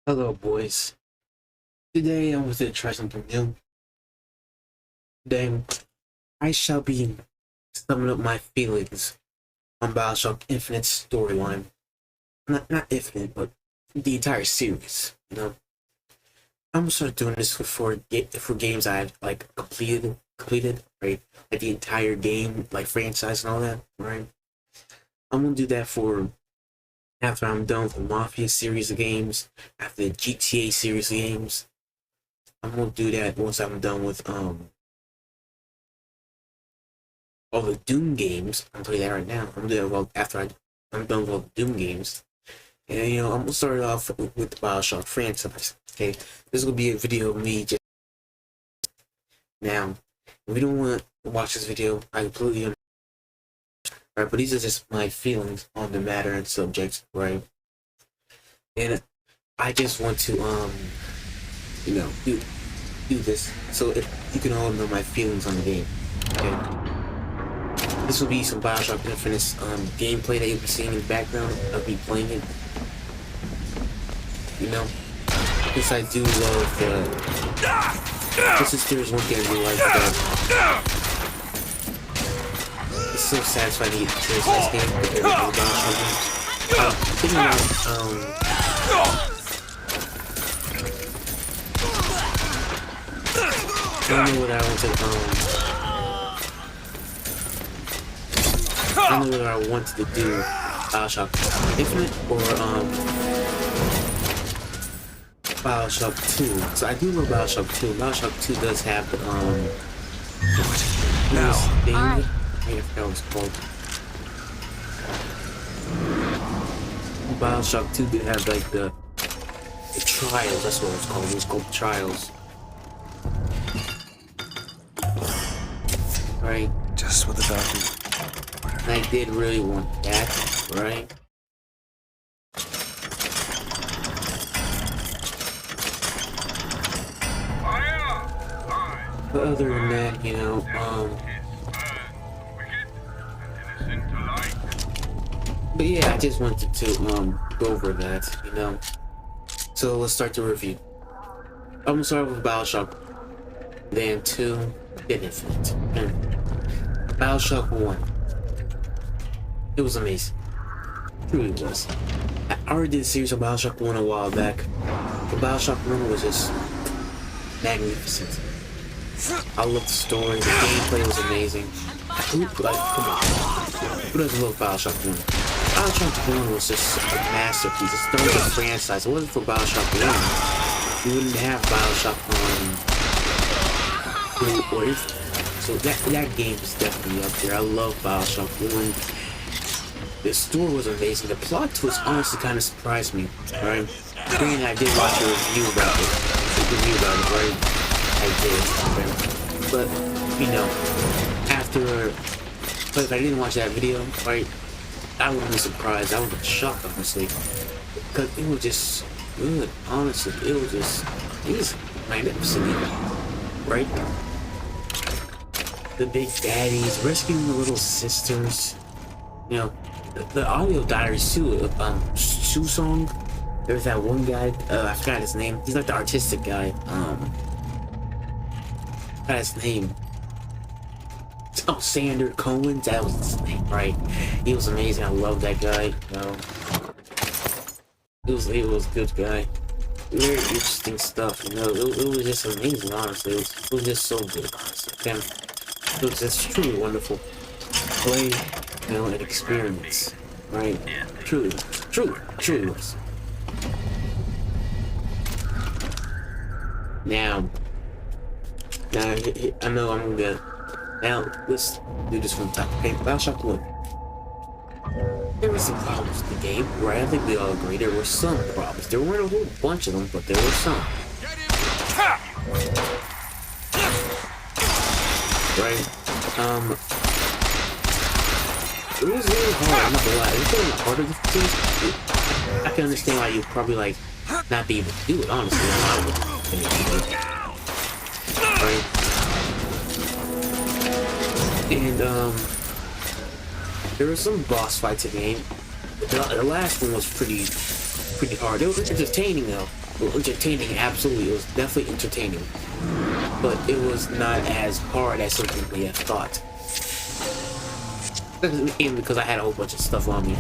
Hello, boys. Today I want to try something new. Today I shall be summing up my feelings on Bioshock Infinite storyline. Not Infinite, but the entire series. I'm gonna start doing this for games I've like completed, right? Like the entire game, like franchise and all that, right? I'm gonna do that for after I'm done with the Mafia series of games, after the GTA series of games. I'm gonna do that once I'm done with all the Doom games. I'm gonna tell you that right now. I'm gonna do that after I'm done with all the Doom games. And I'm gonna start off with the Bioshock franchise. Okay, this will be a video of me just now. If you don't want to watch this video, I completely understand. Right, but these are just my feelings on the matter and subject, right? And I just want to do this so you can all know my feelings on the game. Okay. This will be some Bioshock Infinite gameplay that you'll be seeing in the background. I'll be playing it. Because I do love this is one thing I do like it's so satisfying to get to this nice game compared to the Bioshock games. Thinking about, I don't know what I want to, I don't know whether I wanted to do Bioshock Infinite or Bioshock 2. So I do love Bioshock 2. Bioshock 2 does have the Now, thing. right. I forgot what it's called. Bioshock 2 did have like the trials, that's what it's called. It was called Trials. Right? just what the doctor. And I did really want that, right? But other than that, but yeah, I just wanted to go over that, So let's start the review. I'm gonna start with Bioshock, then 2, then Infinite. Bioshock 1. It was amazing. It really was. I already did a series of Bioshock 1 a while back. But Bioshock 1 was just magnificent. I loved the story, the gameplay was amazing. Come on. Who doesn't love Bioshock 1? Bioshock 1 was just a masterpiece. It started the franchise. It wasn't for Bioshock 1. You wouldn't have Bioshock 1 or Infinite. So that game is definitely up there. I love Bioshock 1. The story was amazing. The plot twist honestly kind of surprised me, right? Granted, I did watch a review about it. Right? I did, right? But, but if I didn't watch that video, right, I would have been surprised. I would have been shocked, honestly. Because it was just good, honestly. It was magnificent, right? The big daddies, rescuing the little sisters, the audio diaries too, Shoe Song. There's that one guy, I forgot his name. He's like the artistic guy. I forgot his name. Oh, Sander Cohen, that was his name, right? He was amazing. I love that guy. It was good guy. Very interesting stuff. It was just amazing. Honestly, it was just so good. Honestly, it was just truly wonderful. Play, an experience, right? Truly was. Now, I know I'm gonna. Now, let's do this from the top. Okay, Bioshock 1. There were some problems with the game, right? I think we all agree there were some problems. There weren't a whole bunch of them, but there were some. Right? It was really hard, I'm not gonna lie. It was really harder to do. I can understand why you'd probably, not be able to do it, honestly. Right? And, there were some boss fights in the game. The last one was pretty hard. It was entertaining, though. Well, entertaining, absolutely. It was definitely entertaining. But it was not as hard as something we had thought. Even because I had a whole bunch of stuff on me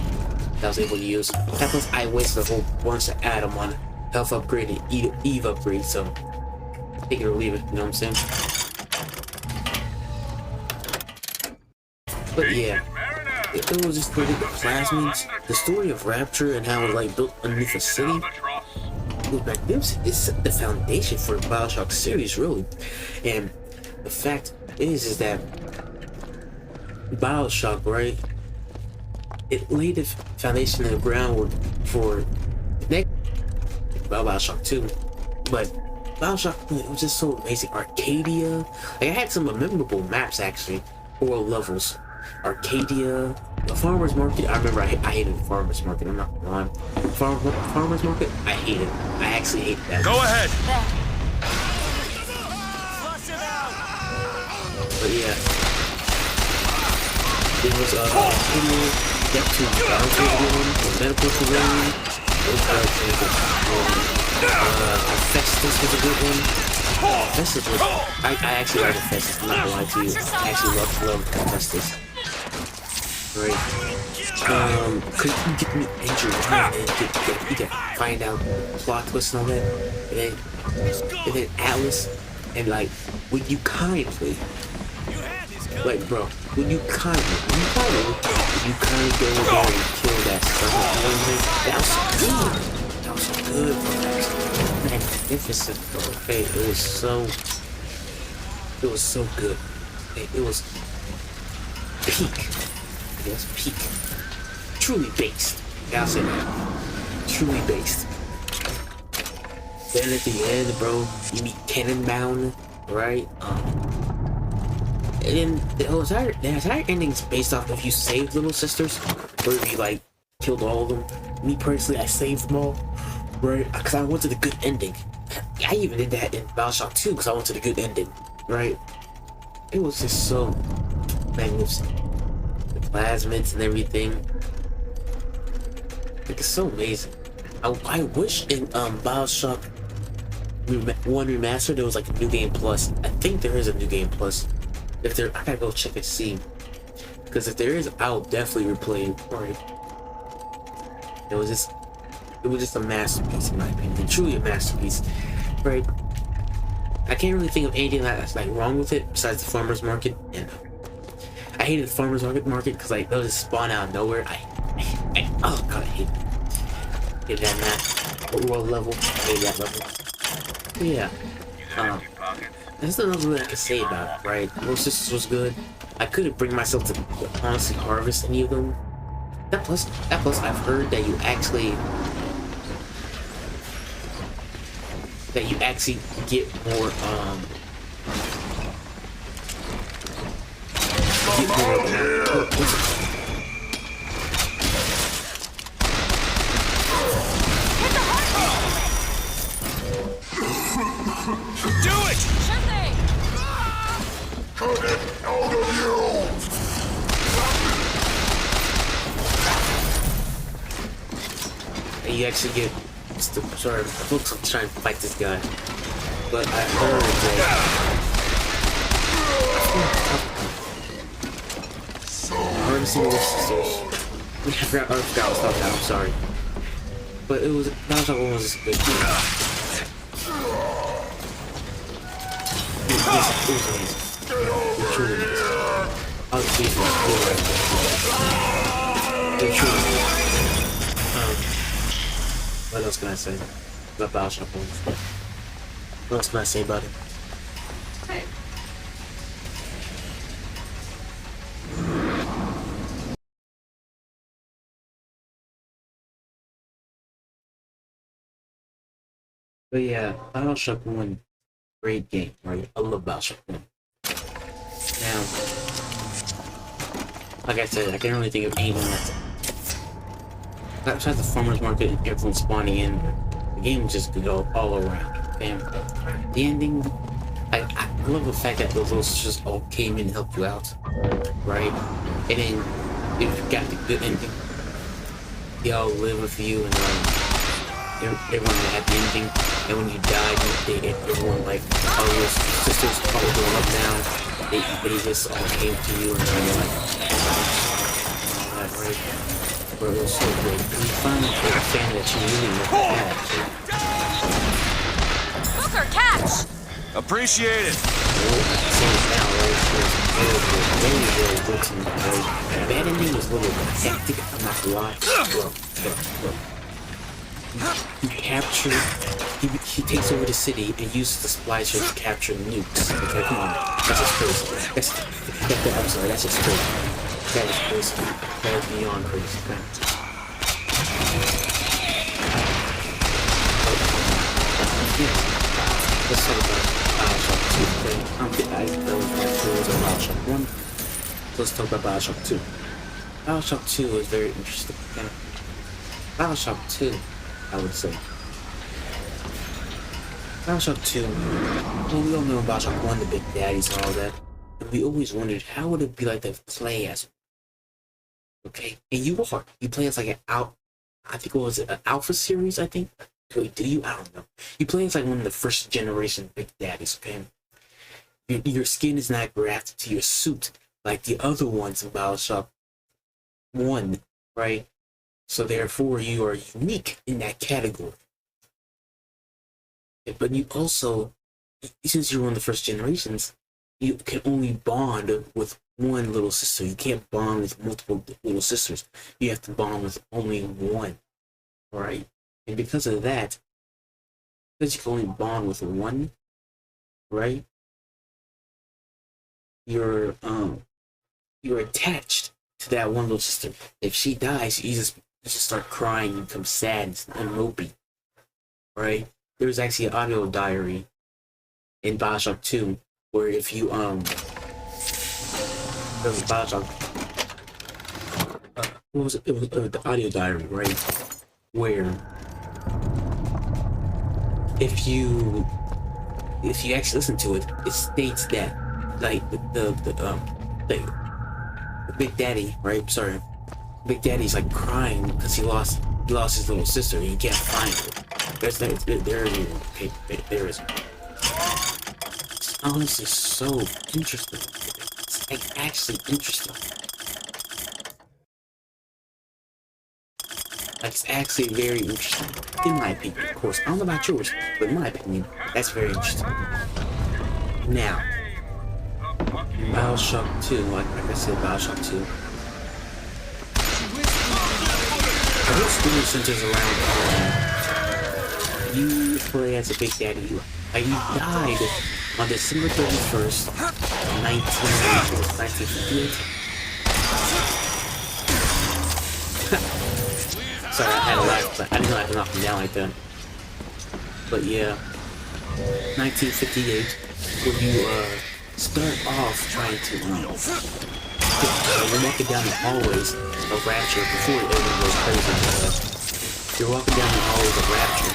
that I was able to use. And plus, I wasted a whole bunch of Adam on health upgrade and Eve upgrade, so take it or leave it, you know what I'm saying? But yeah, it was just pretty good. Plasmids, the story of Rapture and how it like built underneath a city. It was magnificent. It set the foundation for the Bioshock series, really. And the fact is that Bioshock, right? It laid the foundation in the groundwork for next Bioshock 2. But Bioshock, it was just so amazing. Arcadia, like I had some memorable maps actually, or levels. Arcadia, the farmers market. I remember I hated the farmers market. I'm not gonna lie. Farmers market, I hate it. I actually hate that. Go ahead. But yeah, it was Arcadia, Neptune, the medical terrain. Those Festus was a good one. Festus was. I actually like Festus. I'm not gonna lie to you. I actually love Festus. Right. Could you get me injured and you can find out plot twists and all that, and then Atlas, and like, would you kindly, like, bro, would you kindly go over there and kill that stuff? That was so good, bro. That was magnificent, bro. Okay, it was so good. Okay, it was peak. Yes, peak. Truly based. Yeah, I'll say that. Truly based. Then at the end, bro, you meet Cannonbound, right? And then the entire ending's based off if you saved Little Sisters, or if you like killed all of them. Me personally, I saved them all, right? Because I wanted a good ending. I even did that in Bioshock 2 because I wanted a good ending, right? It was just so magnificent. Plasmids and everything. Like, it's so amazing. I wish in Bioshock 1 Remastered there was like a new game plus. I think there is a new game plus. If there, I gotta go check and see. Because if there is, I'll definitely replay it. Right. It was just a masterpiece in my opinion. Truly a masterpiece. Right. I can't really think of anything that's like wrong with it besides the farmer's market. And I hated the farmer's market because like they'll just spawn out of nowhere. Oh god, I hate that map. World level, I hate that level. But yeah, there's nothing I can say about it, right? Little Sisters was good. I couldn't bring myself to honestly harvest any of them. That plus, I've heard that you actually get more Do it! Sure thing. Cut it out of you! and you actually get. Sorry, it looks like I'm trying to fight this guy, but I heard that. I already seen Little Sisters. I forgot what I was talking about. I'm sorry, but it was Bioshock 1 was a good game. It was amazing. It truly is. I was pleased with it. It truly is. What else can I say about Bioshock 1? What else can I say about it? Okay. But yeah, Bioshock 1, great game, right? I love Bioshock 1. Now, like I said, I can't really think of anything that's besides the farmer's market and everyone spawning in. The game just could go all around. And the ending, I love the fact that those little sisters all came in and helped you out, right? And then if you got the good ending, they all live with you and everyone that had the ending, and when you died, everyone like all your sisters all going up now. They just all came to you and kind of like all that, right? Bro, it was so great. And you finally get a fan that you really never had. Booker, catch! Appreciate it. Same now, right? Very written, right? Bad ending was a little hectic, I'm not gonna lie. Bro. He captured, he takes over the city and uses the supply ship to capture nukes. Okay, come on, that's just crazy. I'm sorry, that's just crazy. That is crazy. That is beyond crazy. Okay? Yeah. Let's talk about Bioshock 2. Okay? I don't like rules on Bioshock 1. So let's talk about Bioshock 2. Bioshock 2 is very interesting. Okay? Bioshock 2, I would say. Bioshock 2, well, we all know Bioshock 1, the Big Daddies and all that. And we always wondered, how would it be like to play as? Okay? And you are. You play as like I think it was an Alpha series, I think? Wait, did you? I don't know. You play as like one of the first generation Big Daddies, okay? Your skin is not grafted to your suit like the other ones in Bioshock 1, right? So therefore, you are unique in that category. But you also, since you're one of the first generations, you can only bond with one little sister. You can't bond with multiple little sisters. You have to bond with only one, right? And because of that, because you can only bond with one, right? You're attached to that one little sister. If she dies, you just start crying and become sad and mopey, right? There's actually an audio diary in Bioshock 2 where if you there was Bioshock what was it? It was the audio diary, right? Where if you actually listen to it, it states that like the Big Daddy, right? Sorry, Big Daddy's like crying because he lost his little sister and he can't find her. There is. It's honestly so interesting. It's like actually interesting. Like it's actually very interesting, in my opinion. Of course, I don't know about yours, but in my opinion, that's very interesting. Now, Bioshock 2, like I said, Bioshock 2. The whole story centers around you play as a Big Daddy. You died on December 31st, 1958. Sorry, I had a laugh, but I didn't know I could knock him down like that. But yeah, 1958, where you start off trying to you're walking down the hallways of Rapture before everyone goes crazy. You're walking down the hallways of Rapture.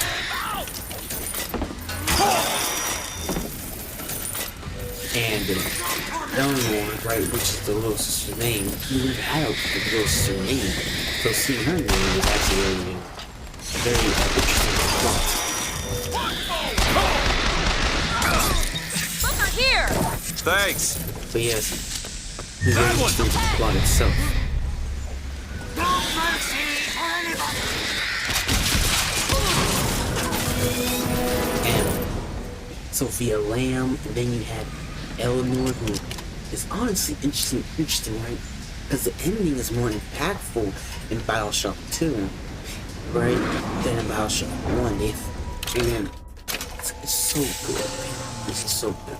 And Eleanor, right, which is the little sister's name, you would have the little sister's name. So seeing her name is actually a very interesting plot. Booker, here! Thanks. But yes, it's very interesting to the plot itself. And Sophia Lamb, and then you had Eleanor, who is honestly interesting, right? Because the ending is more impactful in Bioshock 2, right, than in Bioshock 1. And it's so good, man. This is so good.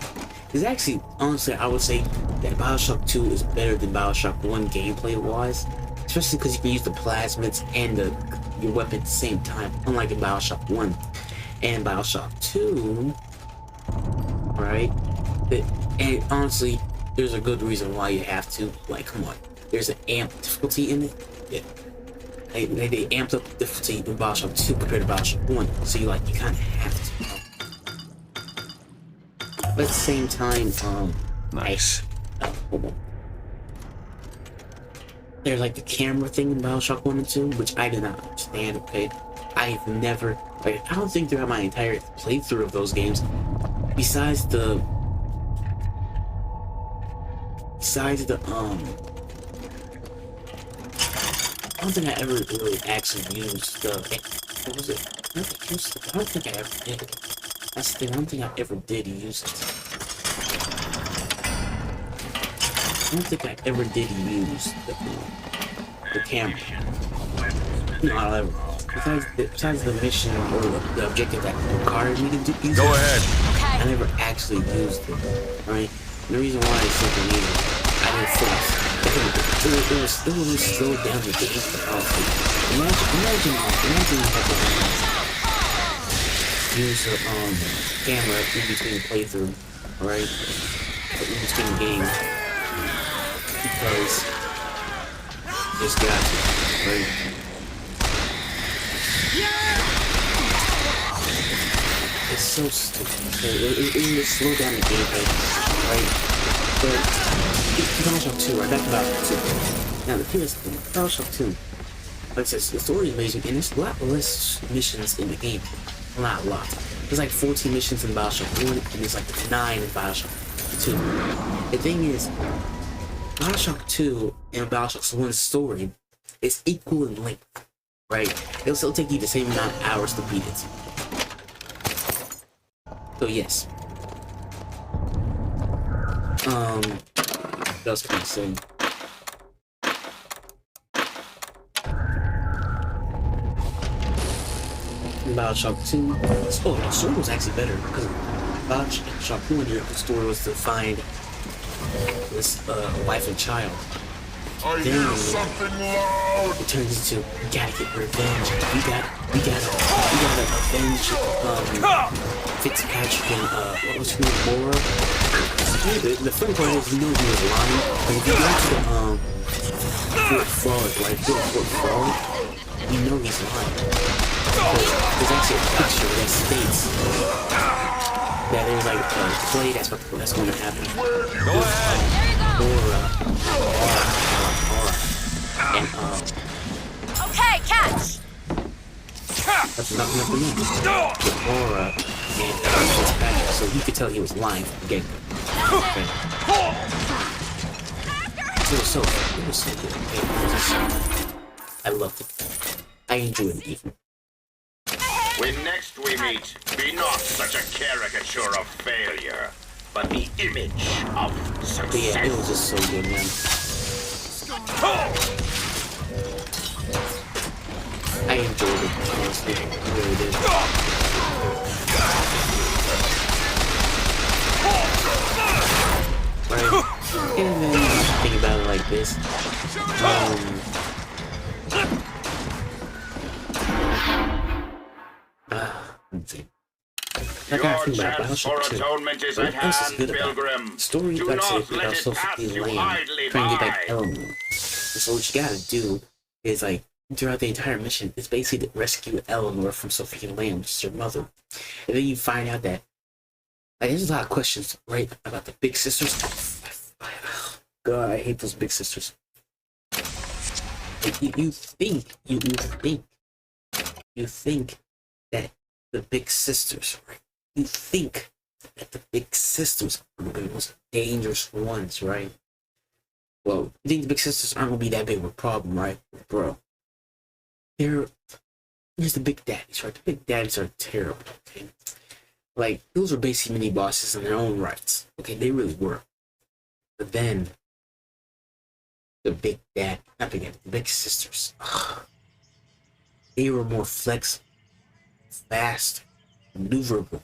It's actually, honestly, I would say that Bioshock 2 is better than Bioshock 1 gameplay-wise, especially because you can use the plasmids and your weapon at the same time, unlike in Bioshock 1. And Bioshock 2, right? And honestly, there's a good reason why you have to. Like, come on. There's an amp difficulty in it. Yeah. They amped up the difficulty in Bioshock 2 compared to Bioshock 1. So you kind of have to. But at the same time, Nice. Hold on. There's like the camera thing in Bioshock 1 and 2, which I do not understand, okay? I've never Like, I don't think throughout my entire playthrough of those games, besides the I don't think I ever really actually used the, what was it? I don't think I ever did. That's the thing, I don't think I ever did use it. I don't think I ever did use the camera. No, I ever. Besides the mission or the objective that required me to use Go it, ahead. Okay. I never actually used it, right? And the reason why is simply means I didn't force. It will slow down the game for us. Imagine you have to use a camera in between playthrough, right? Or in between games, because it's got to, right? It's so stupid. It will slow down the gameplay, right? But Bioshock 2, right? Back to Bioshock 2. Now the thing is, Bioshock 2, like I said, the story is amazing, and there's a lot less missions in the game. A lot. There's like 14 missions in Bioshock 1, and there's like 9 in Bioshock 2. The thing is, Bioshock 2 and Bioshock 1's story is equal in length, right? It'll still take you the same amount of hours to beat it. So yes. What else can I say? Bioshock 2. Oh, the story was actually better because Bioshock 1, the story was to find this wife and child. I Then hear something loud. it turns into we gotta get revenge. We gotta avenge Fitzpatrick and what was her name, Laura? The funny part is we know he was lying, but if you go to the Fort Frog, like Fort Frog, you know he's lying. There's actually a picture that states that there's like a play that's going to happen. Go ahead. And Okay, catch. that's nothing to know. Aura and Fitzpatrick, so you could tell he was lying from the get-go. Okay. It was so good. I loved it. I enjoyed it even. When next we meet, be not such a caricature of failure, but the image of But success. yeah, it was just so good, man. I enjoyed it, honestly. I really did. Right? And then you think about it like this. Let's see. I gotta Your think about chance for Bioshock 2. atonement is What at else is hand, good about it? Pilgrim. Story, Do like I said, not let about it so pass fucking you lame. idly Trying to get by. that Eleanor. And so what you gotta do is, like, throughout the entire mission, it's basically to rescue Eleanor from Sophia Lamb, which is her mother. And then you find out that, like, there's a lot of questions, right, about the big sisters. God, I hate those big sisters. Like, you think that the big sisters, right? You think that the big sisters are the most dangerous ones, right? Well, you think the big sisters aren't gonna be that big of a problem, right? Bro. Here's the big daddies, right? The big daddies are terrible, okay? Like, those were basically mini bosses in their own rights. Okay, they really were. But then the big sisters. They were more flexible, fast, maneuverable.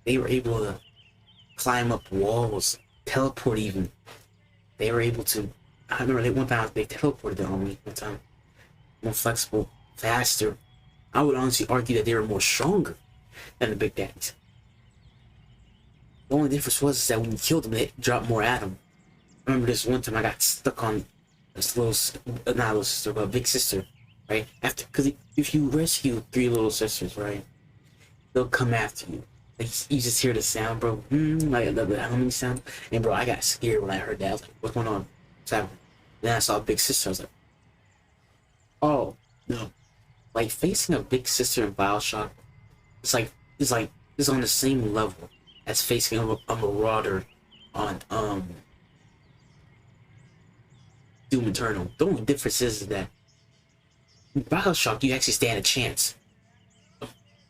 They were able to climb up walls, teleport even. They were able to, I remember one time they teleported on me one time. More flexible, faster. I would honestly argue that they were more stronger than the big daddies. The only difference was that when you killed them, they dropped more at them. I remember this one time I got stuck on this not little sister, but big sister, right? Because if you rescue 3 little sisters, right, they'll come after you. Like, you just hear the sound, bro. Like the humming sound. And bro, I got scared when I heard that. I was like, what's going on? What's happening? Then I saw big sister. I was like, oh no. like facing a big sister in Bioshock, it's on the same level as facing a marauder on Doom Eternal. The only difference is that in Bioshock you actually stand a chance,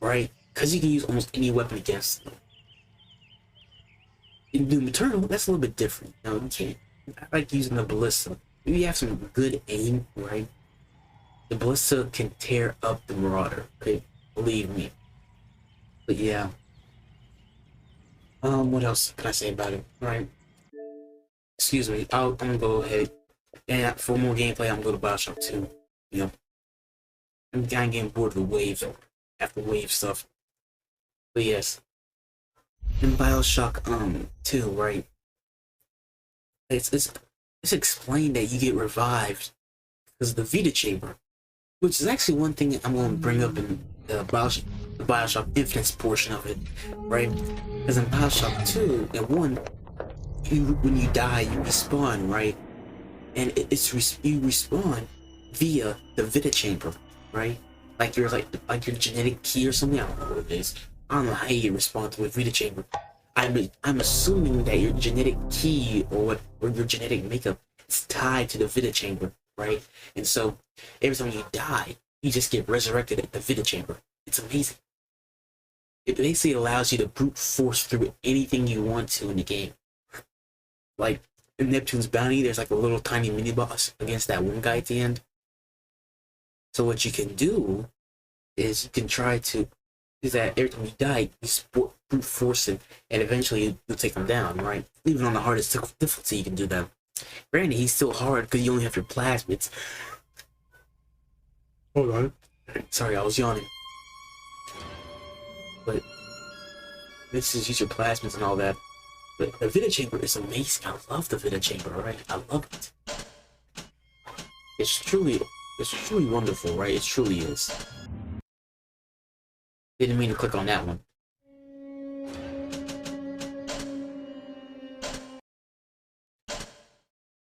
right? Because you can use almost any weapon against them. In Doom Eternal, that's a little bit different. You know, you can't. I like using the ballista. If you have some good aim, right? The ballista can tear up the marauder. Okay, believe me. But yeah. What else can I say about it? Right. Excuse me. I'm gonna go ahead and for more gameplay, I'm gonna go to Bioshock 2. You know, I'm kind of getting bored of the wave after wave stuff. But yes, in Bioshock 2, right? It's explained that you get revived because of the Vita chamber, which is actually one thing I'm going to bring up in the Bioshock Infinite's portion of it, right? Because in Bioshock 2 and 1, when you die, you respawn, right? And you respawn via the Vita chamber, right? Like your genetic key or something. I don't know what it is. I don't know how you respond to a Vita chamber. I'm assuming that your genetic key or your genetic makeup is tied to the Vita chamber, right? And so every time you die, you just get resurrected at the Vita chamber. It's amazing. It basically allows you to brute force through anything you want to in the game. Like in Neptune's Bounty, there's like a little tiny mini boss against that one guy at the end. So what you can do is you can try to is that every time you die, you brute force him, and eventually you'll take him down, right? Even on the hardest difficulty, you can do that. Granted, he's still hard because you only have your plasmids. Hold on. Sorry, I was yawning. But this is use your plasmids and all that. But the Vita chamber is amazing. I love the Vita chamber, right? I love it. It's truly wonderful, right? It truly is. Didn't mean to click on that one.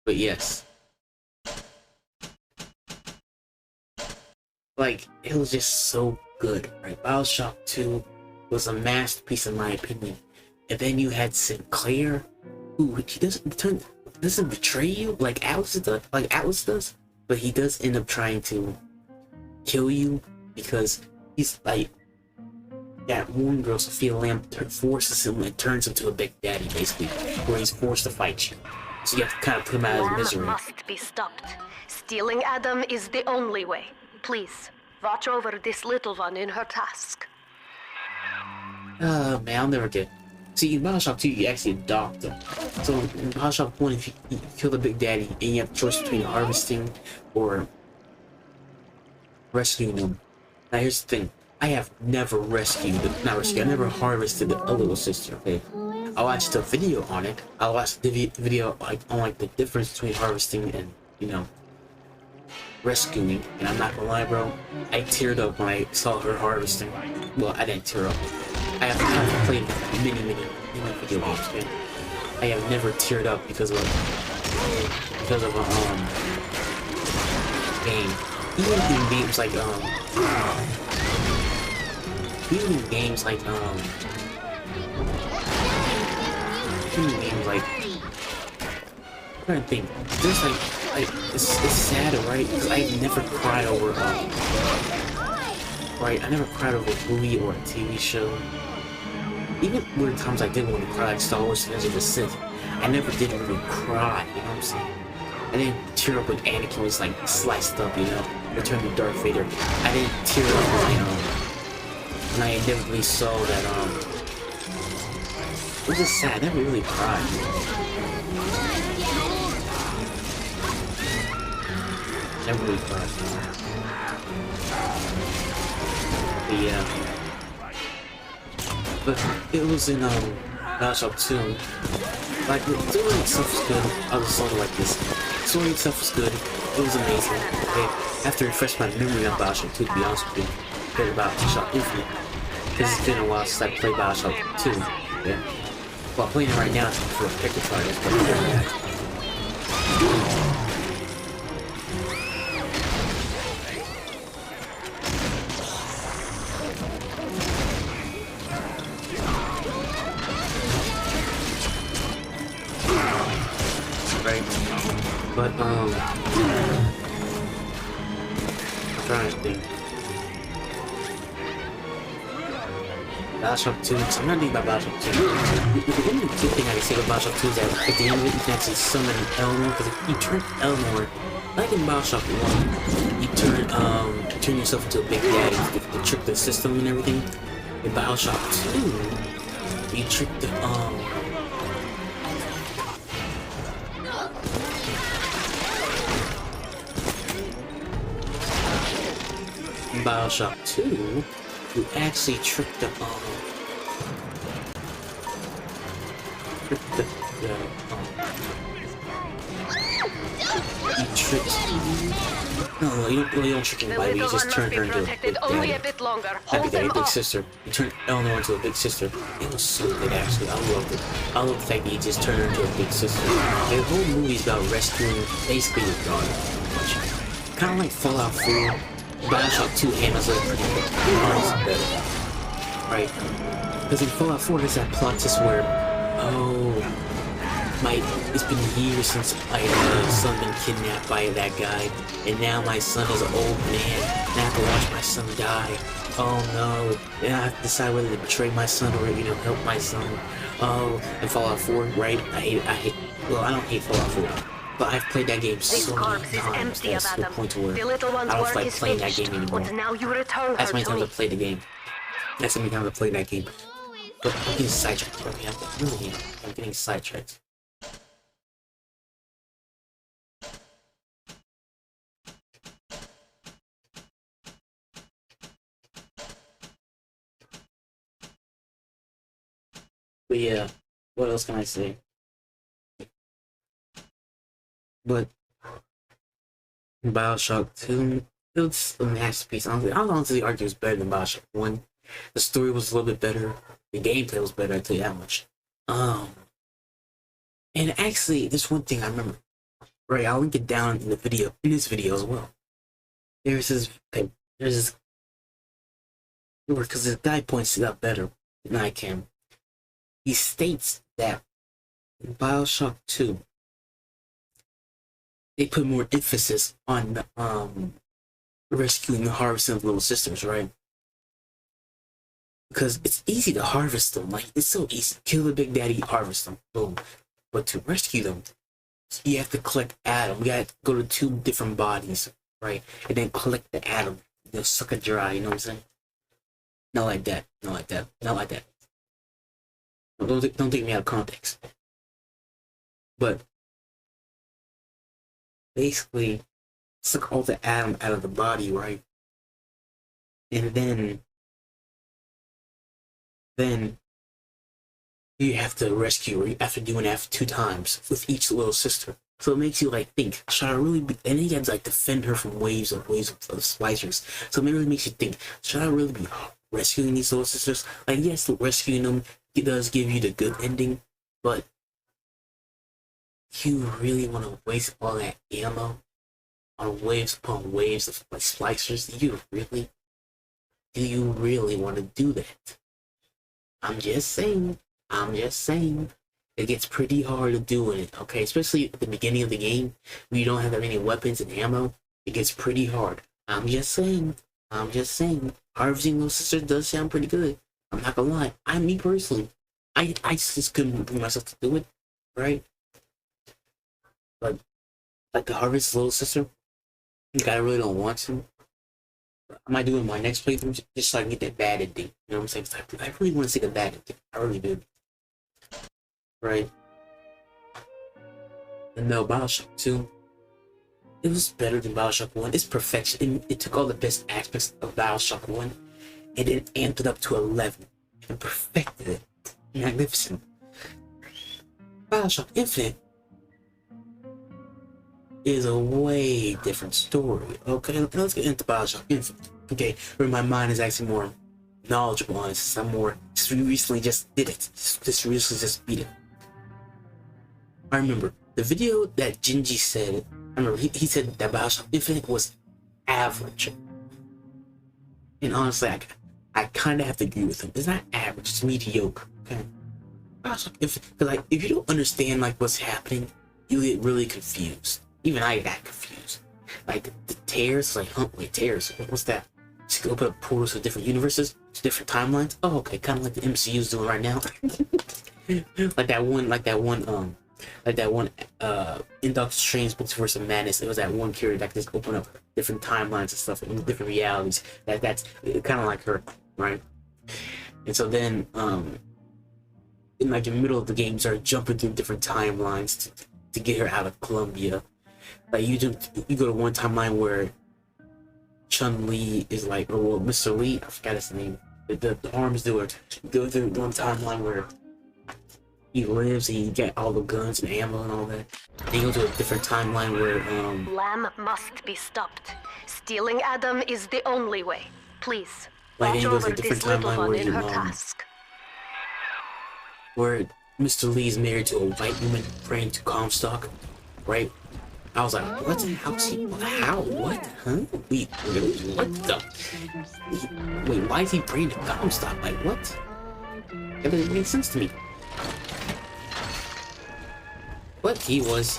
But yes. Like, it was just so good, right? Bioshock 2 was a masterpiece in my opinion. And then you had Sinclair, who he doesn't betray you like Atlas does, but he does end up trying to kill you because he's like that one girl, Sophia Lamb, forces him and turns him to a big daddy, basically, where he's forced to fight you. So you have to kind of put him out of his misery. Must be stopped. Stealing Adam is the only way. Please, watch over this little one in her task. Man, I'll never get. See, in Bioshock 2, you actually adopt them. So in Bioshock 1, if you kill the Big Daddy and you have a choice between harvesting or rescuing them. Now here's the thing. I have never I never harvested a little sister, okay? I watched a video on it. I watched the video on the difference between harvesting and, you know, rescuing. And I'm not gonna lie, bro, I teared up when I saw her harvesting. Well, I didn't tear up. I have played many video games, man. I have never teared up because of a game. Even in games like I'm trying to think. There's like it's sad, right? Because I've never cried over right. I never cried over a movie or a TV show. Even when times I did want to cry, like Star Wars: Revenge of the Sith, I never did really cry. You know what I'm saying? I didn't tear up when Anakin was like sliced up, you know, Return to Darth Vader. I didn't tear up when I inevitably saw that it was just sad. I never really cried. Never really cried. But yeah. But it was in Bioshock 2. Like the story itself was good. I was sort of like this. The story itself was good. It was amazing. Okay, I have to refresh my memory on Bioshock 2 to be honest with you. Compared to Bioshock Infinite. Because it's been a while since I played Bioshock 2. Okay? Well, I'm playing it right now for a pick to try this, but right? But I'm trying to think. Bioshock 2, so I'm not thinking about Bioshock 2. The only good thing I can say about Bioshock 2 is that at the end of it, you can actually summon Eleanor, because if you turn Eleanor, like in Bioshock 1, you turn yourself into a big daddy to trick the system and everything. In Bioshock 2, you trick the, in Bioshock 2, you actually trick the, you trick, no, you don't trick anybody, you just turn her into a big only a daddy. bit longer. Happy Hold Daddy, them big off. sister. You turn Eleanor into a big sister. It was so good, actually. I loved it. I love the fact that you just turned her into a big sister. The whole movie's about rescuing basically your daughter. Kind of like Fallout 4. Bioshock 2 handles it pretty better. Right? Because in Fallout 4, there's that plot twist where, it's been years since my son been kidnapped by that guy, and now my son is an old man, and I have to watch my son die. Oh no, and I have to decide whether to betray my son or, help my son. Oh, and Fallout 4, right? Well, I don't hate Fallout 4, but I've played that game This so many corpse is times empty that of it's to the Adam. point to where The little one's I don't work feel like is playing that finished, game anymore. and now you return That's her how many to times me. I've played the game. That's how many times I've played that game. But I'm getting sidetracked. Okay, I'm getting sidetracked. But yeah, what else can I say? But Bioshock 2, it's a masterpiece. Honestly, I'll honestly argue it's better than Bioshock 1. The story was a little bit better. The gameplay was better, I'll tell you that much. And actually, there's one thing I remember. Right, I'll link it down in this video as well. There's this, because this guy points it out better than I can. He states that in Bioshock 2, they put more emphasis on rescuing the harvesting of little sisters, right? Because it's easy to harvest them. Like, it's so easy. Kill the big daddy, harvest them, boom. But to rescue them, you have to collect Adam. You gotta go to 2 different bodies, right? And then collect the Adam. Suck it dry, you know what I'm saying? Not like that. Not like that. Not like that. Don't take me out of context. But basically, suck all the Adam out of the body, right? And then you have to rescue her after doing that 2 times with each little sister. So it makes you think, should I really be, and then you have to defend her from waves of splicers. So it really makes you think, should I really be rescuing these little sisters? Yes, rescuing them, it does give you the good ending, but you really want to waste all that ammo on waves upon waves of splicers? Do you really want to do that? I'm just saying. It gets pretty hard to do it, okay? Especially at the beginning of the game, when you don't have that many weapons and ammo, it gets pretty hard. I'm just saying. Harvesting those sisters does sound pretty good. I'm not gonna lie. Me personally, I just couldn't bring myself to do it, right? But to harvest little sister, I really don't want to. I might do it in my next playthrough just so I can get that bad ending. You know what I'm saying? I really want to see the bad ending. I really do. Right? And no, Bioshock 2, it was better than Bioshock 1. It's perfection. It took all the best aspects of Bioshock 1 and then amped it up to 11 and perfected it. Magnificent. Bioshock Infinite is a way different story. Okay, let's get into Bioshock Infinite. Okay, where my mind is actually more knowledgeable on it, since I'm more recently just did it. Just recently just beat it. I remember the video that Gingy said. I remember he said that Bioshock Infinite was average. And honestly, I kind of have to agree with him. It's not average, it's mediocre. Okay, Bioshock Infinite, because if you don't understand what's happening, you get really confused. Even I got confused. Like the tears, like, huh, wait, tears, what's that? Just open up portals to different universes, to different timelines. Oh, okay, kind of like the MCU's doing right now. like that one in Doctor Strange Multiverse of Madness. It was that one character that could just open up different timelines and stuff and different realities. That's kind of like her, right? And so then, in like the middle of the game, you start jumping through different timelines to get her out of Columbia. Like you go to one timeline where Chun-Li is like, or well, Mr. Lee, I forgot his name. The arms dealer. Go through one timeline where he lives and you get all the guns and ammo and all that. Then you go to a different timeline where Lamb must be stopped. Stealing Adam is the only way. Please, like watch then you go to over a different this little timeline one where in you her task. where Mr. Lee is married to a white woman praying to Comstock, right? I was like, what? How? What? Huh? Wait, what the? Wait, why is he praying to Comstock? Like, what? That doesn't make sense to me. But he was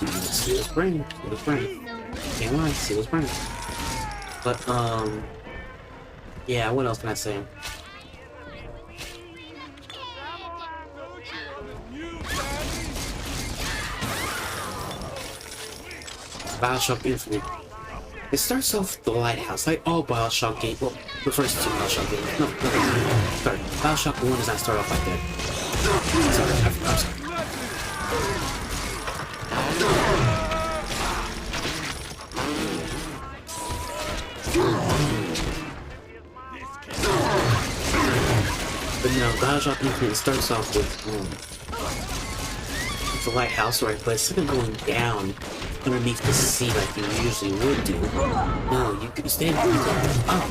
praying. Can't lie, he was praying. But, yeah, what else can I say? Bioshock Infinite. It starts off with the lighthouse, like all Bioshock games. Well, the first two Bioshock games. No. Sorry, Bioshock 1 does not start off like that. Sorry, I'm sorry. But no, Bioshock Infinite starts off with the lighthouse, right? But instead of going down underneath the sea like you usually would do, no, you can instead go up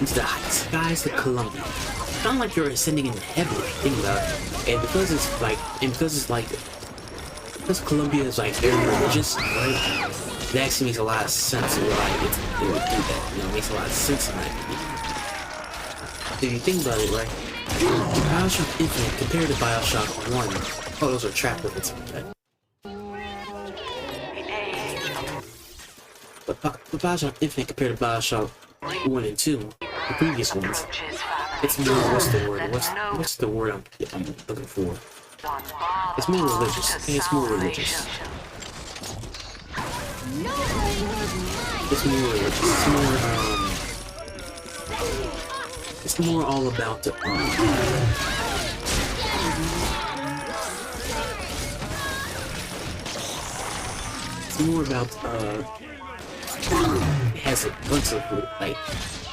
into the high skies of Columbia. Kind of like you're ascending in heaven if you think about it. And because Columbia is like very religious, right? It actually makes a lot of sense why they would do that. You know, it makes a lot of sense in that. If you think about it, right? Bioshock Infinite compared to Bioshock 1. Oh, those are trap limits. But Bioshock Infinite compared to Bioshock 1 and 2, the previous ones, it's more, what's the word I'm looking for? It's more religious. It's more religious. It's more religious. It's more all about the it's more about it has a bunch of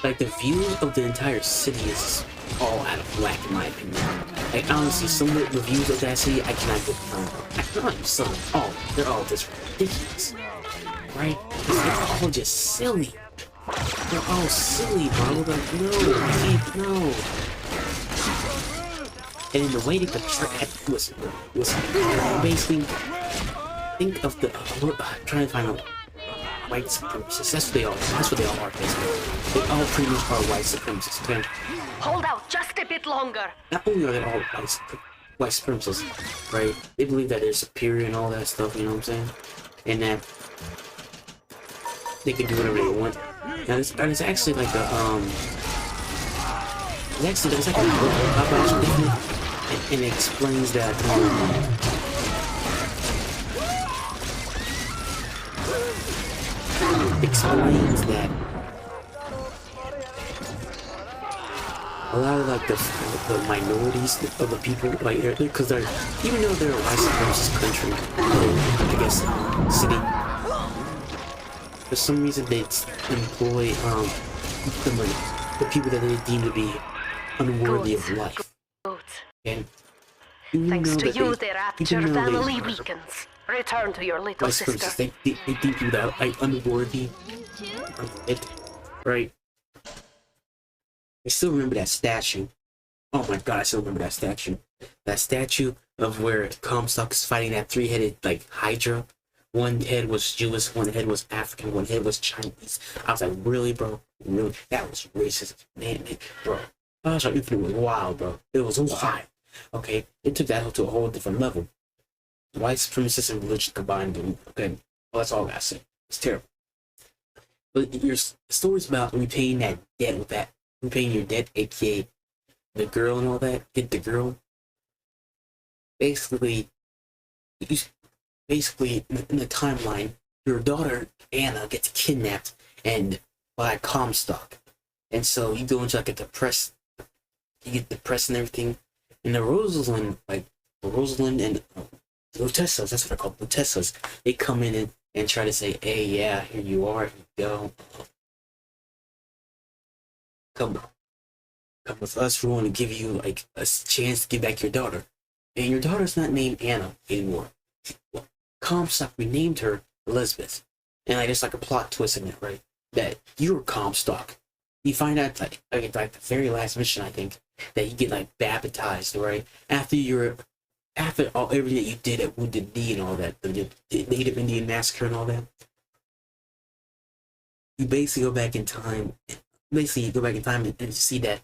like the view of the entire city is all out of whack in my opinion. Like honestly, some of the reviews of that city I cannot get they're all just ridiculous. Right? They're all just silly. They're all silly, bro. Like, no. And in the way that the track was basically, think of the trying to find a white supremacists. That's what they all are basically. They all pretty much are white supremacists. Okay? Hold out just a bit longer. Not only are they all white supremacists, right? They believe that they're superior and all that stuff. You know what I'm saying? And that they can do whatever they want. Now it's actually like a there's like a book about it, and it explains that a lot of like the minorities of the people, like because they're, even though they're a white supremacist country, I guess city, for some reason they employ the people that they deem to be unworthy of life. And Thanks to you, the Rapture family weakens. Return to your little sister. They deem people that are like unworthy of it, right? I still remember that statue. Oh my god, I still remember that statue. That statue of where Comstock is fighting that three-headed like Hydra. One head was Jewish, one head was African, one head was Chinese. I was like, really, bro? Really? That was racist. Man, bro. Bioshock Infinite was wild, bro. It was wild. Okay? It took that to a whole different level. white supremacist and religion combined. Okay, well, that's all I gotta say. It's terrible. But your story's about repaying that debt with that, repaying your debt, aka the girl and all that. Get the girl. Basically, basically in the timeline, your daughter Anna gets kidnapped and by Comstock, and so you go into like a depressed, you get depressed and everything, and the Rosalind and Lutessas, that's what they're called, Lutessas, they come in and try to say, hey, yeah, here you are, here you go, come with us, we want to give you like a chance to get back your daughter, and your daughter's not named Anna anymore. Well, Comstock renamed her Elizabeth, and like there's like a plot twist in it, right? That you're Comstock. You find out like the very last mission, I think, that you get like baptized, right? After all everything that you did at Wounded Knee and all that, the Native Indian massacre and all that, you basically go back in time. Basically, you go back in time and see that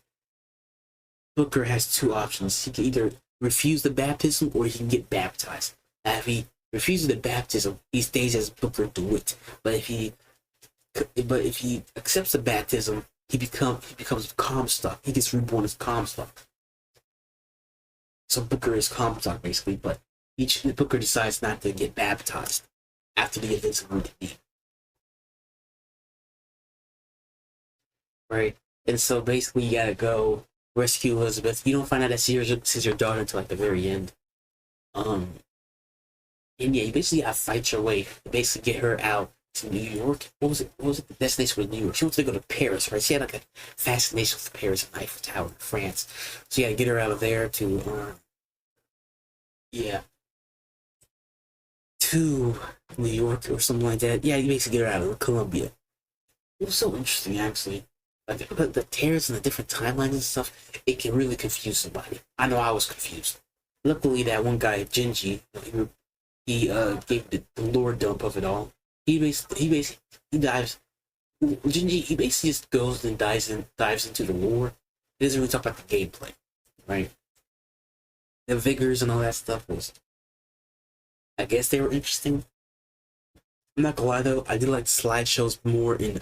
Booker has two options. He can either refuse the baptism or he can get baptized. Now, if he refuses the baptism, he stays as Booker DeWitt. But if he accepts the baptism, he becomes Comstock. He gets reborn as Comstock. So Booker is Comstock basically, but Booker decides not to get baptized after the events of Wounded Knee. Right? And so basically you gotta go rescue Elizabeth. You don't find out that she's your daughter until like the very end. And yeah, you basically gotta fight your way to basically get her out to New York. What was it? The destination was New York. She wanted to go to Paris, right? She had like a fascination with Paris and Eiffel Tower in France. So you gotta get her out of there to to New York or something like that. Yeah, you basically get her out of Colombia. It was so interesting, actually. Like the tears and the different timelines and stuff, it can really confuse somebody. I know I was confused. Luckily, that one guy, Genji, he gave the lore dump of it all. He basically dives. Genji, he basically just goes and dives into the lore. He doesn't really talk about the gameplay, right? The vigors and all that stuff was, I guess they were interesting. I'm not gonna lie though, I did like slideshows more in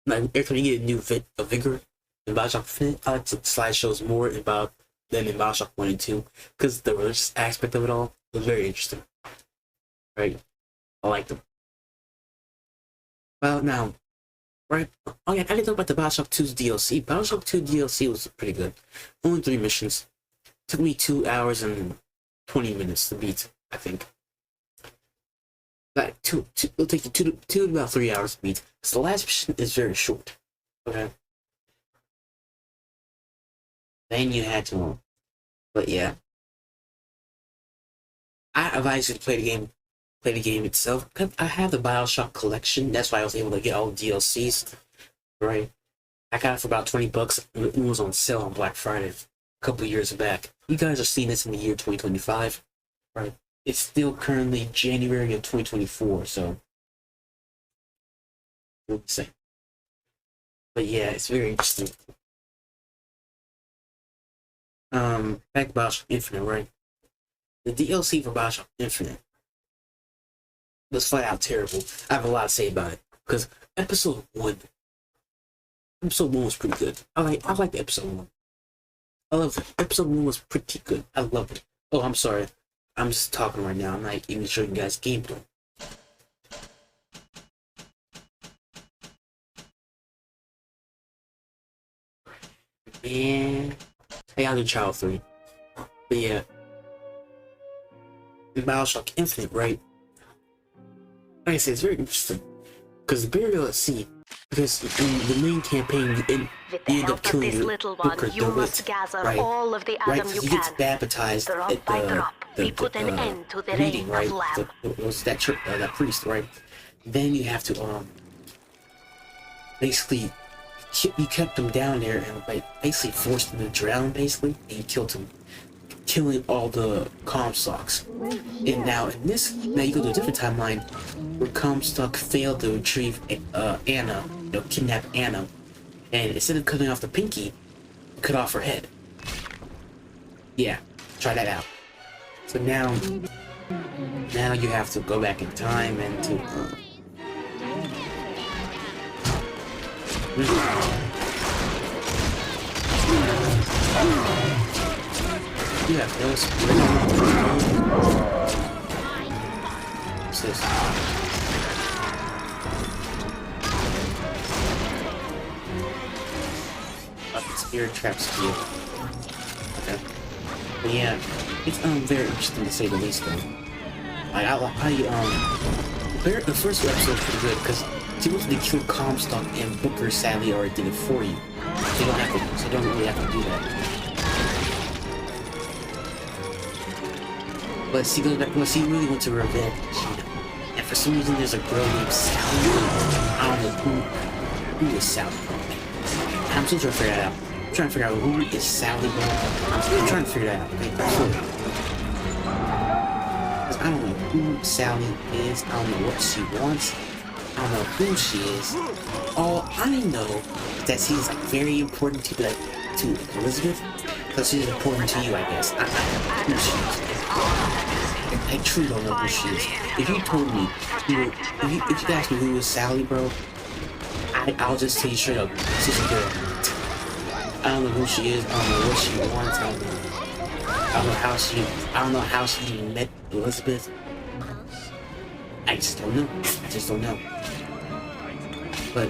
like every time you get a vigor in Bioshock Infinite, I like the slideshows more about than in Bioshock 1 and 2 because the religious aspect of it all was very interesting. Right? I liked them. Well, now, right? Oh yeah, I didn't talk about the Bioshock 2's DLC. Bioshock 2 DLC was pretty good. Only 3 missions. Took me 2 hours and 20 minutes to beat, I think. Like it'll take you two to about 3 hours to beat. So the last mission is very short. Okay. Then you had to, but yeah. I advise you to play the game itself. I have the Bioshock collection. That's why I was able to get all the DLCs. Right. I got it for about $20. It was on sale on Black Friday a couple years back. You guys are seeing this in the year 2025, right? It's still currently January of 2024, so what to say. But yeah, it's very interesting. Back to Bioshock Infinite, right? The DLC for Bioshock Infinite was flat out terrible. I have a lot to say about it because episode one was pretty good. I liked episode 1. I love it. Episode 1 was pretty good. I loved it. Oh, I'm sorry. I'm just talking right now. I'm not even showing you guys gameplay. And I gotta do Child 3. But yeah. In Bioshock Infinite, right? Like I said, it's very interesting. Because the burial at sea, because in the main campaign, you end up killing this little one, Booker you must gather all of the Adam you he can. gets baptized Drop at by drop, we put an end to the reading, reign right? of Lamb. It was that priest, right? Then you have to basically you kept him down there and like basically forced him to drown, basically, and you killed him, killing all the Comstocks. And now you go to a different timeline where Comstock failed to retrieve Anna, kidnap Anna, and instead of cutting off the pinky, cut off her head. Yeah, try that out. So now Now you have to go back in time and to yeah, that was what's this? Spirit trap skill. Okay. But yeah, it's very interesting to say the least though. The first episode was pretty good because they killed Comstock and Booker sadly already did it for you. They don't have to, so they don't really have to do that. But she goes back, well, she really went to revenge, you know. And for some reason there's a girl named Sally. I don't know who is Sally. I'm still trying to figure that out. I'm trying to figure out who is Sally, bro. I'm trying to figure that out, okay? Because I don't know who Sally is. I don't know what she wants. I don't know who she is. All I know is that she's like very important to Elizabeth. Because she's important to you, I guess. I don't know who she is. I truly don't know who she is. If you told me, if you asked me who is Sally, bro, I'll just tell you straight up, she's a girl. I don't know who she is. I don't know what she wants. I don't know how she met Elizabeth. I just don't know. But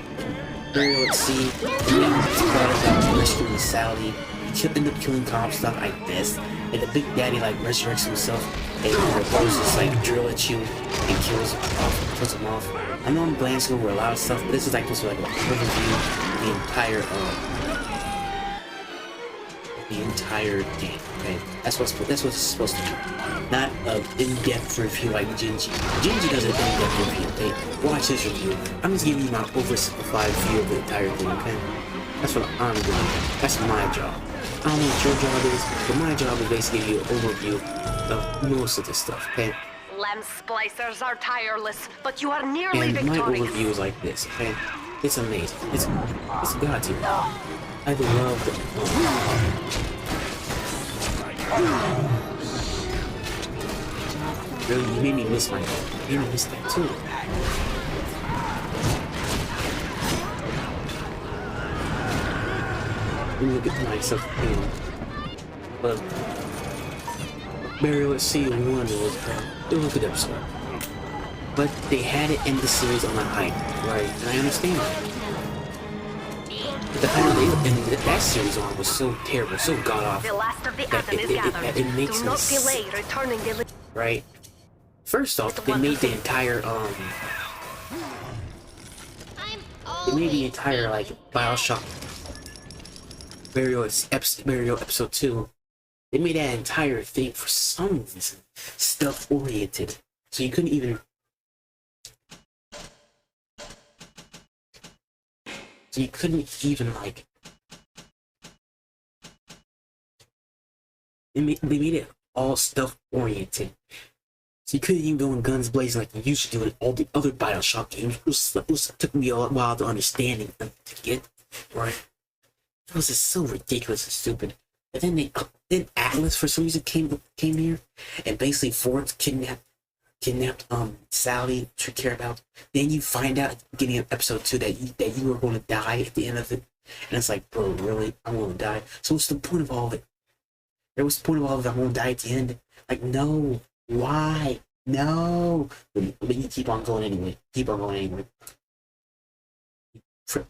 let's see. It's about rescuing Sally. He ended up killing Comstock, I guess. And the Big Daddy like resurrects himself and goes just like drill at you and kills him off. I know I'm glancing over a lot of stuff, but this is like just like an overview of the entire game. Okay, that's what it's supposed to be. Not an in-depth review like Gingy. Gingy does an in-depth review. Okay, watch this review. I'm just giving you my oversimplified view of the entire thing. Okay, that's what I'm doing. That's my job. I don't know what your job is, but my job is basically give you an overview of most of this stuff. Okay. Lens splicers are tireless, but you are nearly And my victorious. overview is like this, okay? It's amazing. It's got to. I love it. Really, you made me miss my. You made me miss that too. Let me look at myself again. But Burial at Sea 1 it was a good episode. But they had it in the series on a hype, right? And I understand that. But the hype they ended that series on was so terrible, so god awful. The last of the Atom is gathered. It makes Do me not sick, delay returning the... right? First off, they made the entire like Bioshock Burial episode 2. They made that entire thing for some reason stuff oriented, so you couldn't even. Like. They made it all stuff oriented, so you couldn't even go in guns blazing like you used to do in all the other Bioshock games. It took me a while to understand it to get right. It was just so ridiculous and stupid. And then Atlas for some reason came here and basically Ford kidnapped Sally to care about. Then you find out at the beginning of episode 2 that you were going to die at the end of it, and it's like, bro, really? I'm going to die. So what's the point of all of it? What's the point of all of it? I'm going to die at the end. Like, no, why? No, but you keep on going anyway.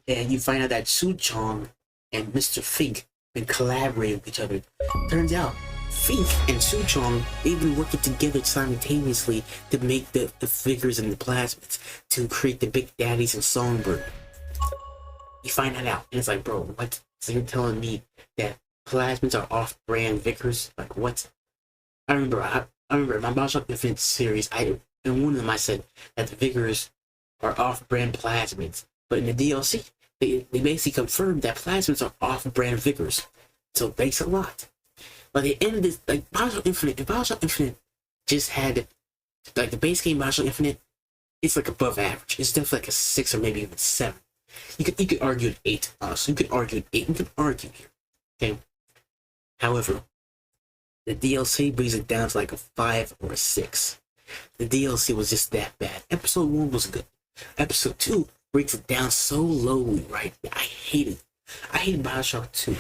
And you find out that Su Chong and Mr. Fink been collaborating with each other. Turns out, Fink and Su Chong, they've been working together simultaneously to make the figures and the plasmids to create the Big Daddies and Songbird. You find that out, and it's like, bro, what? So you're telling me that plasmids are off-brand Vickers? Like, what? I remember in my Bioshock Infinite series, in one of them I said that the Vickers are off-brand plasmids, but in the DLC, they basically confirmed that plasmids are off-brand Vickers. So thanks a lot. But the end of this, like Bioshock Infinite, if Bioshock Infinite just had, like the base game Bioshock Infinite, it's like above average. It's definitely like a 6 or maybe even 7. You could argue an 8. So you could argue an 8. You could argue here. Okay. However, The DLC brings it down to like a 5 or a 6. The DLC was just that bad. Episode 1 was good. Episode 2 breaks it down so lowly, right? I hate it. I hate Bioshock 2.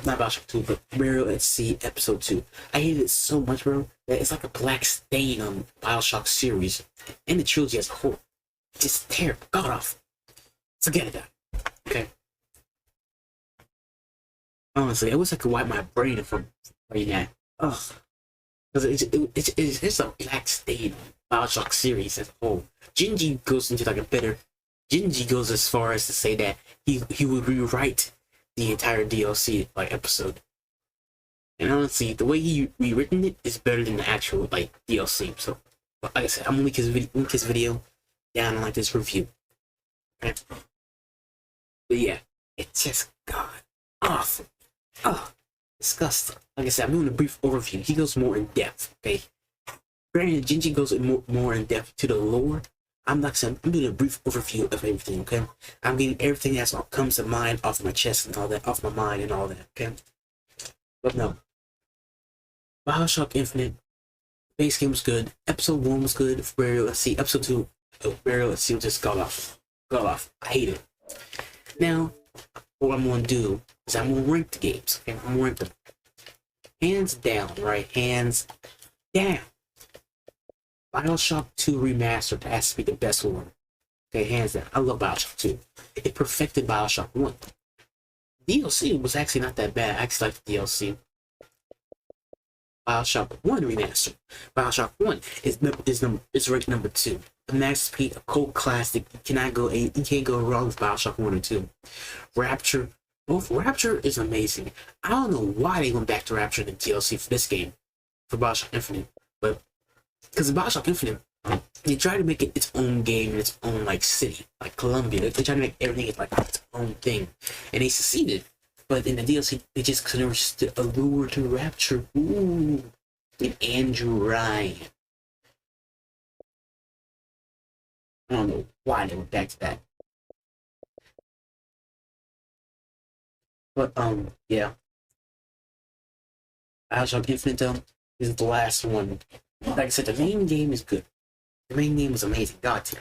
Not Bioshock 2, but Burial at Sea Episode 2. I hated it so much, bro, that it's like a black stain on Bioshock series and the trilogy as a whole. Just terrible. God off. Forget it. Okay. Honestly, I wish I could wipe my brain from playing that. Ugh. Because it's a black stain on Bioshock series as a whole. Gingy goes into like a better. Gingy goes as far as to say that he would rewrite the entire DLC like episode. And honestly, the way he rewritten it is better than the actual like DLC. So, like I said, I'm gonna link his video down in like this review. Okay? But yeah, it's just god awful. Oh, disgusting. Like I said, I'm doing a brief overview. He goes more in depth. Okay. Granted, Gingy goes more in depth to the lore. I'm doing a brief overview of everything, okay? I'm getting everything that comes to mind off my chest and all that, off my mind and all that, okay? But no. Bioshock Infinite, base game was good. Episode 1 was good. Burial at Sea. Episode 2, Burial at Sea just got off. I hate it. Now, what I'm going to do is I'm going to rank the games, okay? I'm going to rank them. Hands down, right? Hands down. Bioshock 2 Remastered has to be the best one. Okay, hands down. I love Bioshock 2. It perfected Bioshock 1. DLC was actually not that bad. I actually like the DLC. Bioshock 1 Remastered. Bioshock 1 is ranked number 2. A masterpiece, a cult classic. You can't go wrong with Bioshock 1 or 2. Rapture. Both Rapture is amazing. I don't know why they went back to Rapture in the DLC for this game. For Bioshock Infinite. But because Bioshock Infinite, they try to make it its own game in its own like city, like Columbia. They try to make everything like its own thing, and they succeeded. But in the DLC, they just couldn't resist the allure to Rapture. Ooh, and Andrew Ryan. I don't know why they went back to that. But yeah. Bioshock Infinite though is the last one. Like I said, the main game is good. The main game was amazing. God tier.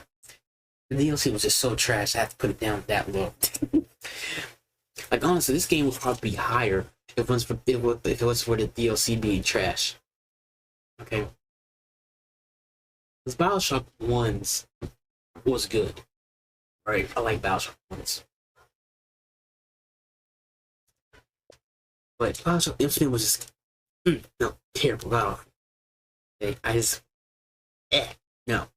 The DLC was just so trash. I had to put it down that low. Like honestly, this game would probably be higher if it was for the DLC being trash. Okay. Because Bioshock 1's was good. Right? I like Bioshock 1's. But Bioshock Infinite was just no, terrible. God awful. Okay, no.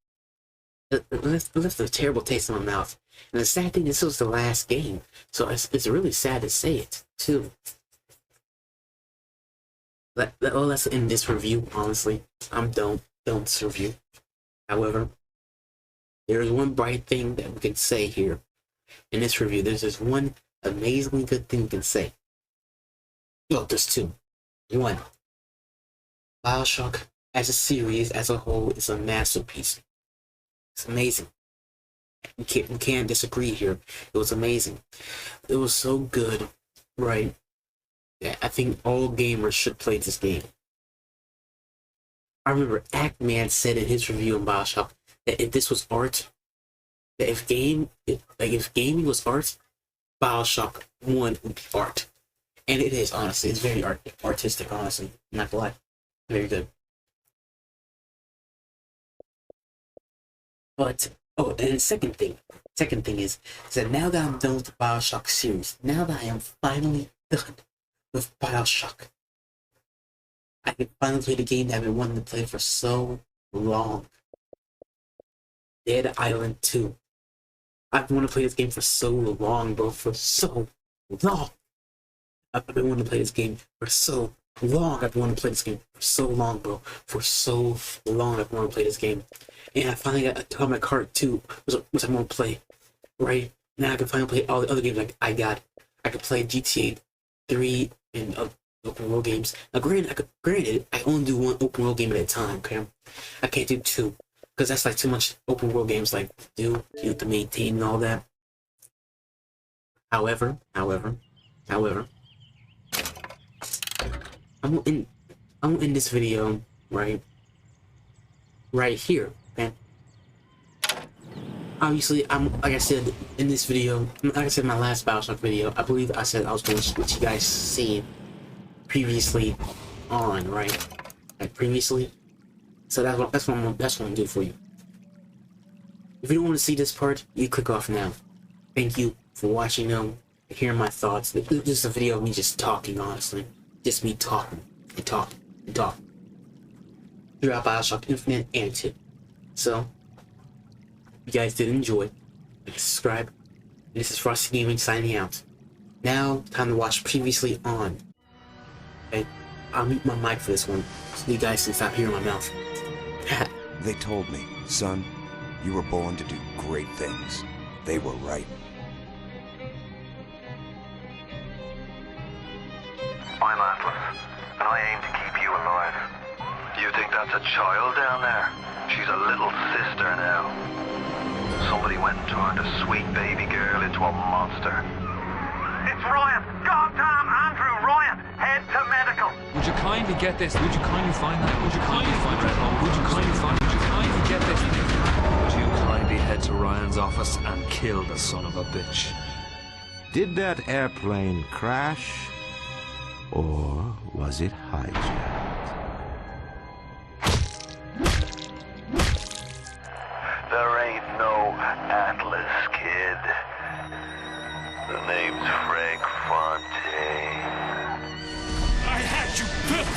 It left a terrible taste in my mouth. And the sad thing, this was the last game, so it's really sad to say it too. Let's end this review. Honestly, I'm done with this review. However, there is one bright thing that we can say here in this review. There's just one amazingly good thing we can say. Well, there's two. One, Bioshock as a series, as a whole, is a masterpiece. It's amazing. We can't disagree here. It was amazing. It was so good, right? Yeah, I think all gamers should play this game. I remember Ackman said in his review on Bioshock that if this was art, that if gaming was art, Bioshock 1 would be art. And it is, honestly. It's very artistic, honestly. I'm not gonna lie. Very good. But, oh, and the second thing is that now that I'm done with the Bioshock series, now that I am finally done with Bioshock, I can finally play the game that I've been wanting to play for so long. Dead Island 2. I've been wanting to play this game for so long, bro. For so long. I've been wanting to play this game for so long. I've been wanting to play this game for so long, bro. For so long, I've been wanting to play this game. And I finally got Atomic Heart 2, which I'm going to play. Right? Now I can finally play all the other games like I could play GTA 3 and open world games. Now, granted, I only do one open world game at a time, okay? I can't do two. Because that's like too much open world games like do, you have to maintain and all that. However, I'm gonna end this video right here. Okay. Obviously, like I said in this video, like I said in my last Bioshock video, I believe I said I was going to let you guys see previously on, right? Like previously. So that's what I'm gonna do for you. If you don't want to see this part, you click off now. Thank you for watching them, hearing my thoughts. This is a video of me just talking, honestly. Just me talking and talking and talking. Throughout Bioshock Infinite and 2. So, if you guys did enjoy, like, subscribe. This is Frosty Gaming signing out. Now, time to watch Previously On. Okay, I'll mute my mic for this one, so you guys can stop hearing my mouth. They told me, son, you were born to do great things. They were right. I'm Atlas, and I aim to keep you alive. You think that's a child down there? She's a little sister now. Somebody went and turned a sweet baby girl into a monster. It's Ryan! Goddamn Andrew Ryan! Head to medical! Would you kindly get this? Would you kindly find that? Would you kindly find that? Would you kindly find? Would you kindly get this? Would you kindly head to Ryan's office and kill the son of a bitch? Did that airplane crash? Or was it hijacked? There ain't no Atlas, kid. The name's Frank Fontaine. I had you built!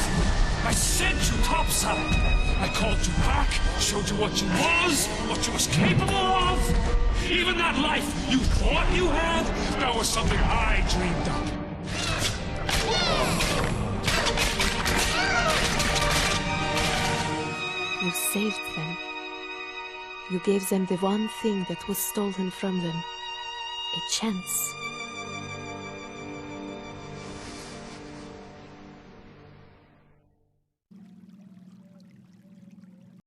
I sent you topside! I called you back, showed you what you was capable of! Even that life you thought you had, that was something I dreamed up. You saved them. You gave them the one thing that was stolen from them. A chance.